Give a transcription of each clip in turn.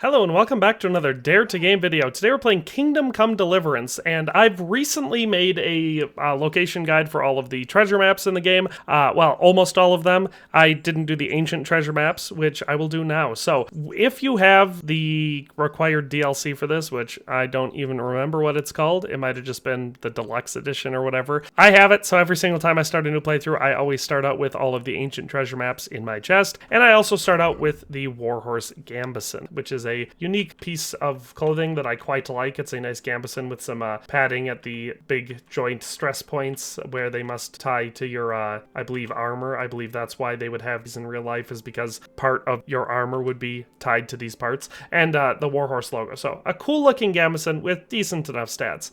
Hello and welcome back to another Dare to Game video. Today we're playing Kingdom Come Deliverance, and I've recently made a location guide for all of the treasure maps in the game. Well, almost all of them. I didn't do the ancient treasure maps, which I will do now. So if you have the required DLC for this, which I don't even remember what it's called, it might have just been the deluxe edition or whatever. I have it, so every single time I start a new playthrough, I always start out with all of the ancient treasure maps in my chest, and I also start out with the Warhorse Gambeson, which is a unique piece of clothing that I quite like. It's a nice gambeson with some padding at the big joint stress points where they must tie to your, I believe, armor. I believe that's why they would have these in real life, is because part of your armor would be tied to these parts. And the Warhorse logo. So a cool looking gambeson with decent enough stats.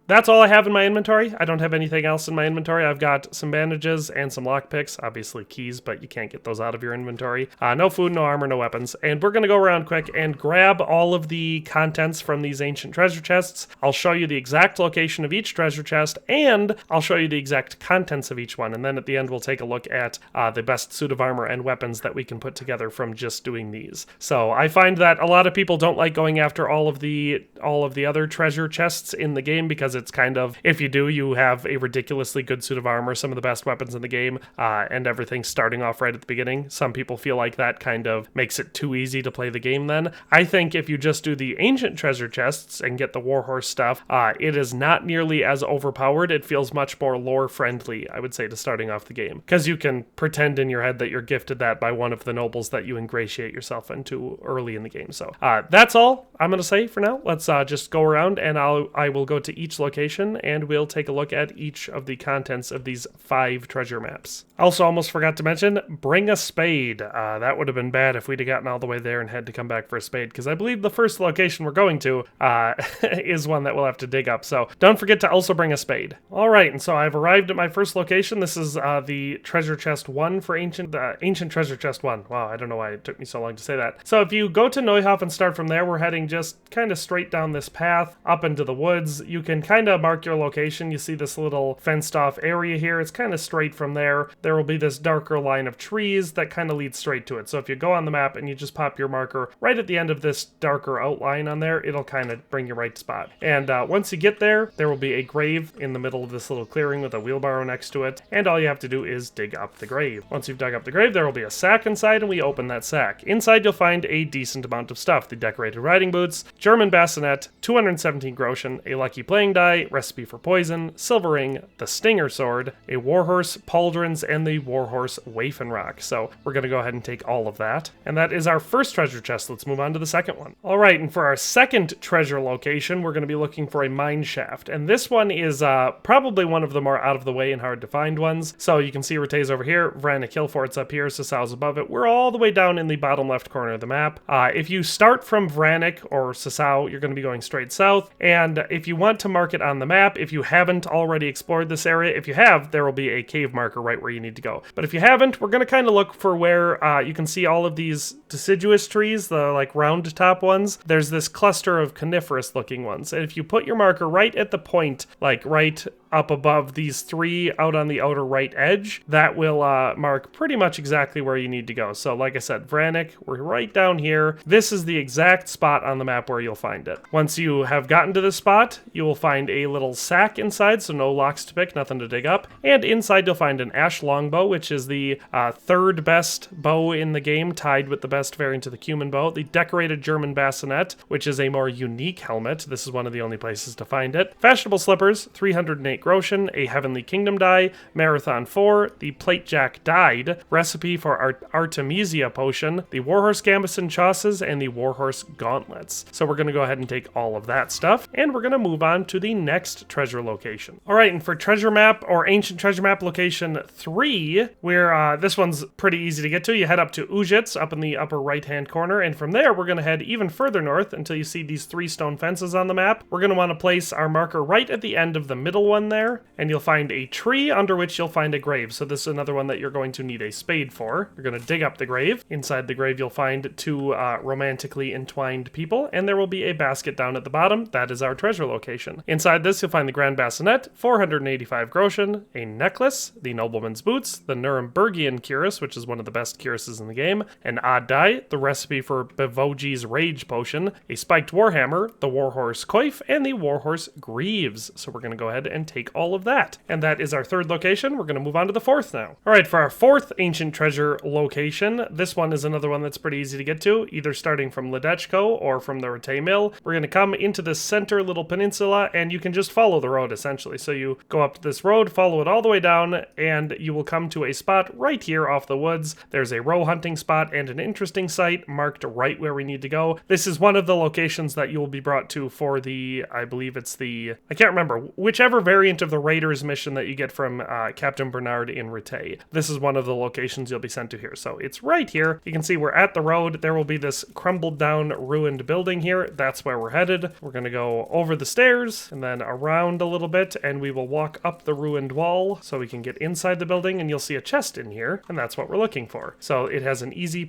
That's all I have in my inventory. I don't have anything else in my inventory. I've got some bandages and some lockpicks, obviously keys, but you can't get those out of your inventory. No food, no armor, no weapons. And we're going to go around quick and grab all of the contents from these ancient treasure chests. I'll show you the exact location of each treasure chest, and I'll show you the exact contents of each one. And then at the end, we'll take a look at the best suit of armor and weapons that we can put together from just doing these. So I find that a lot of people don't like going after all of the other treasure chests in the game, because it's kind of, if you do, you have a ridiculously good suit of armor, some of the best weapons in the game, and everything starting off right at the beginning. Some people feel like that kind of makes it too easy to play the game then. I think if you just do the ancient treasure chests and get the Warhorse stuff, it is not nearly as overpowered. It feels much more lore friendly, I would say, to starting off the game, because you can pretend in your head that you're gifted that by one of the nobles that you ingratiate yourself into early in the game. So that's all I'm going to say for now. Let's just go around, and I will go to each location and we'll take a look at each of the contents of these 5 treasure maps. Also, almost forgot to mention, bring a spade. That would have been bad if we'd have gotten all the way there and had to come back for a spade, because I believe the first location we're going to is one that we'll have to dig up. So don't forget to also bring a spade. All right, and so I've arrived at my first location. This is the treasure chest 1 for ancient treasure chest 1. Wow, I don't know why it took me so long to say that. So if you go to Neuhof and start from there, we're heading just kind of straight down this path up into the woods. You can kind of mark your location. You see this little fenced off area here. It's kind of straight from there. There will be this darker line of trees that kind of leads straight to it. So if you go on the map and you just pop your marker right at the end of this darker outline on there, it'll kind of bring you right to spot. And once you get there, there will be a grave in the middle of this little clearing with a wheelbarrow next to it. And all you have to do is dig up the grave. Once you've dug up the grave, there will be a sack inside, and we open that sack. Inside, you'll find a decent amount of stuff. The decorated riding boots, German bassinet, 217 groschen, a lucky playing die, recipe for poison, silver ring, the stinger sword, a warhorse, pauldrons, and the warhorse waifenrock. So we're going to go ahead and take all of that. And that is our first treasure chest. Let's move on to the second one. All right, and for our second treasure location, we're going to be looking for a mine shaft. And this one is probably one of the more out of the way and hard to find ones. So you can see Rate's over here, Vranik Hillfort's up here, Sasau's above it. We're all the way down in the bottom left corner of the map. If you start from Vranik or Sasau, you're going to be going straight south. And if you want to mark it on the map, if you haven't already explored this area, if you have, there will be a cave marker right where you need to go. But if you haven't, we're going to kind of look for where you can see all of these deciduous trees, the like round top ones. There's this cluster of coniferous looking ones. And if you put your marker right at the point, like right up above these 3 out on the outer right edge, that will mark pretty much exactly where you need to go. So like I said, Vranik, we're right down here. This is the exact spot on the map where you'll find it. Once you have gotten to this spot, you will find a little sack inside, so no locks to pick, nothing to dig up. And inside you'll find an ash longbow, which is the 3rd best bow in the game, tied with the best variant of the cumin bow. The decorated German bassinet, which is a more unique helmet. This is one of the only places to find it. Fashionable slippers, 308 groschen, a Heavenly Kingdom die, Marathon 4, the Plate Jack died, recipe for Artemisia potion, the Warhorse Gambeson chausses, and the Warhorse gauntlets. So we're going to go ahead and take all of that stuff, and we're going to move on to the next treasure location. All right, and for treasure map or ancient treasure map location 3, where this one's pretty easy to get to. You head up to Ujits up in the upper right-hand corner, and from there we're going to head even further north until you see these 3 stone fences on the map. We're going to want to place our marker right at the end of the middle one there, and you'll find a tree under which you'll find a grave. So this is another one that you're going to need a spade for. You're going to dig up the grave. Inside the grave, you'll find two romantically entwined people, and there will be a basket down at the bottom. That is our treasure location. Inside this, you'll find the Grand Bassinet, 485 groschen, a necklace, the Nobleman's Boots, the Nurembergian cuirass, which is one of the best cuirasses in the game, an odd die, the recipe for Bevogi's Rage Potion, a spiked warhammer, the Warhorse Coif, and the Warhorse Greaves. So we're going to go ahead and take all of that. And that is our third location. We're going to move on to the fourth now. All right, for our fourth ancient treasure location, this one is another one that's pretty easy to get to, either starting from Ledechko or from the Rete Mill. We're going to come into this center little peninsula, and you can just follow the road essentially. So you go up this road, follow it all the way down, and you will come to a spot right here off the woods. There's a row hunting spot and an interesting site marked right where we need to go. This is one of the locations that you will be brought to for the, I believe it's the, I can't remember, whichever variant of the Raiders mission that you get from Captain Bernard in Rete. This is one of the locations you'll be sent to here. So it's right here. You can see we're at the road. There will be this crumbled down ruined building here. That's where we're headed. We're going to go over the stairs and then around a little bit, and we will walk up the ruined wall so we can get inside the building, and you'll see a chest in here, and that's what we're looking for. So it has an easy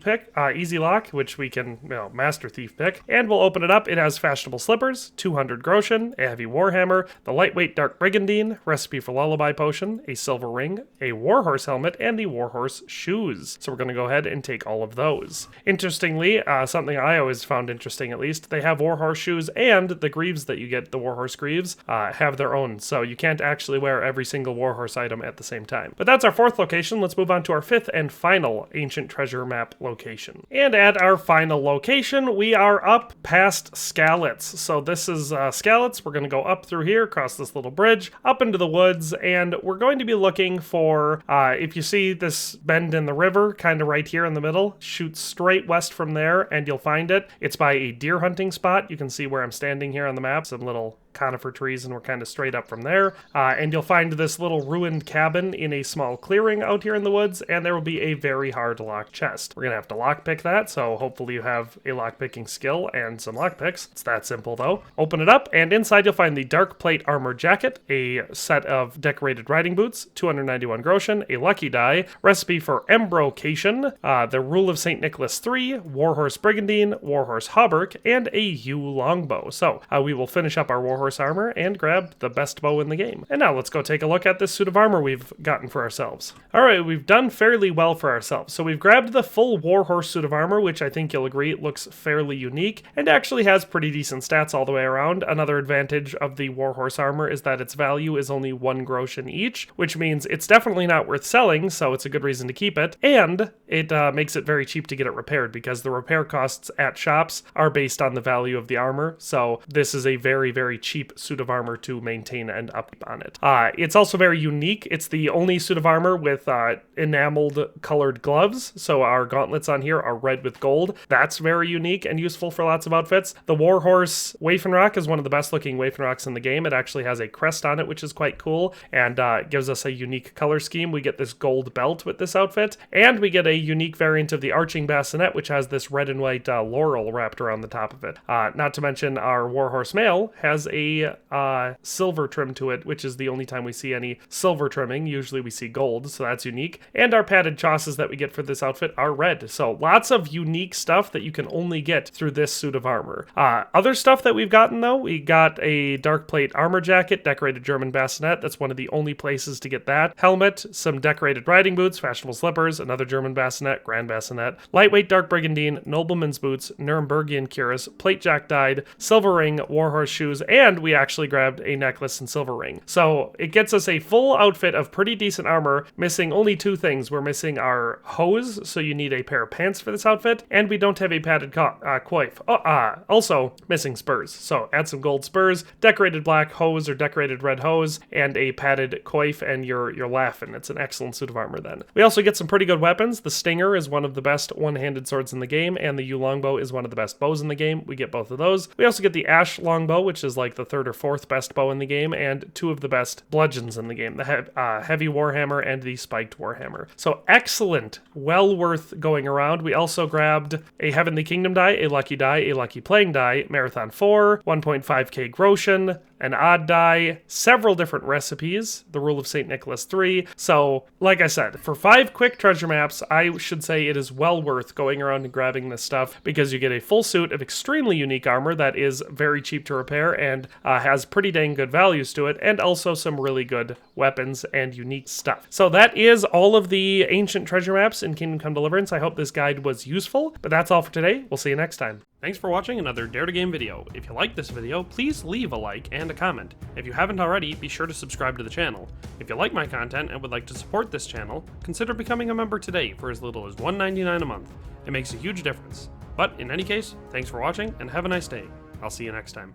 lock, which we can, Master Thief pick, and we'll open it up. It has fashionable slippers, 200 groschen, a heavy warhammer, the lightweight dark brigandine, recipe for lullaby potion, a silver ring, a warhorse helmet, and the warhorse shoes. So we're going to go ahead and take all of those. Interestingly, something I always found interesting, at least, they have warhorse shoes, and the greaves that you get, the warhorse greaves, have their own. So you can't actually wear every single warhorse item at the same time. But that's our fourth location. Let's move on to our fifth and final ancient treasure map location. And at our final location, we are up past Skalitz. So this is Skalitz. We're going to go up through here, across this little bridge, up into the woods, and we're going to be looking for, if you see this bend in the river, kind of right here in the middle, shoot straight west from there, and you'll find it. It's by a deer hunting spot. You can see where I'm standing here on the map, some little conifer trees, and we're kind of straight up from there. And you'll find this little ruined cabin in a small clearing out here in the woods, and there will be a very hard lock chest. We're going to have to lockpick that, so hopefully you have a lockpicking skill and some lockpicks. It's that simple though. Open it up, and inside you'll find the dark plate armor jacket, a set of decorated riding boots, 291 groschen, a lucky die, recipe for embrocation, the rule of St. Nicholas 3, warhorse brigandine, warhorse hauberk, and a yew longbow. So we will finish up our warhorse armor and grab the best bow in the game. And now let's go take a look at this suit of armor we've gotten for ourselves. Alright, we've done fairly well for ourselves. So we've grabbed the full warhorse suit of armor, which I think you'll agree looks fairly unique and actually has pretty decent stats all the way around. Another advantage of the warhorse armor is that its value is only 1 groschen each, which means it's definitely not worth selling, so it's a good reason to keep it. And it makes it very cheap to get it repaired because the repair costs at shops are based on the value of the armor. So this is a very, very cheap suit of armor to maintain and upkeep on it. It's also very unique. It's the only suit of armor with enameled colored gloves. So our gauntlets on here are red with gold. That's very unique and useful for lots of outfits. The Warhorse Waffenrock is one of the best looking Waffenrocks in the game. It actually has a crest on it, which is quite cool, and gives us a unique color scheme. We get this gold belt with this outfit, and we get a unique variant of the Arching Bassinet, which has this red and white laurel wrapped around the top of it. Not to mention our Warhorse Mail has a silver trim to it, which is the only time we see any silver trimming. Usually we see gold, so that's unique. And our padded chausses that we get for this outfit are red. So lots of unique stuff that you can only get through this suit of armor. Other stuff that we've gotten though, we got a dark plate armor jacket, decorated German bassinet. That's one of the only places to get that. Helmet, some decorated riding boots, fashionable slippers, another German bassinet, grand bassinet, lightweight dark brigandine, nobleman's boots, Nurembergian cuirass, plate jack dyed, silver ring, warhorse shoes, and we actually grabbed a necklace and silver ring. So it gets us a full outfit of pretty decent armor, missing only 2 things. We're missing our hose, so you need a pair of pants for this outfit, and we don't have a padded coif. Also missing spurs. So add some gold spurs, decorated black hose or decorated red hose, and a padded coif, and you're laughing. It's an excellent suit of armor then. We also get some pretty good weapons. The Stinger is one of the best one-handed swords in the game, and the yew longbow is one of the best bows in the game. We get both of those. We also get the Ash longbow, which is like like the 3rd or 4th best bow in the game, and 2 of the best bludgeons in the game, the heavy warhammer and the spiked warhammer. So excellent, well worth going around. We also grabbed a Heavenly Kingdom die, a lucky playing die, Marathon 4, 1.5k Groshen, an odd die, several different recipes, the Rule of St. Nicholas 3. So, like I said, for 5 quick treasure maps, I should say it is well worth going around and grabbing this stuff because you get a full suit of extremely unique armor that is very cheap to repair and has pretty dang good values to it, and also some really good weapons and unique stuff. So that is all of the ancient treasure maps in Kingdom Come Deliverance. I hope this guide was useful, but that's all for today. We'll see you next time. Thanks for watching another Dare to Game video. If you liked this video, please leave a like and a comment. If you haven't already, be sure to subscribe to the channel. If you like my content and would like to support this channel, consider becoming a member today for as little as $1.99 a month. It makes a huge difference. But in any case, thanks for watching and have a nice day. I'll see you next time.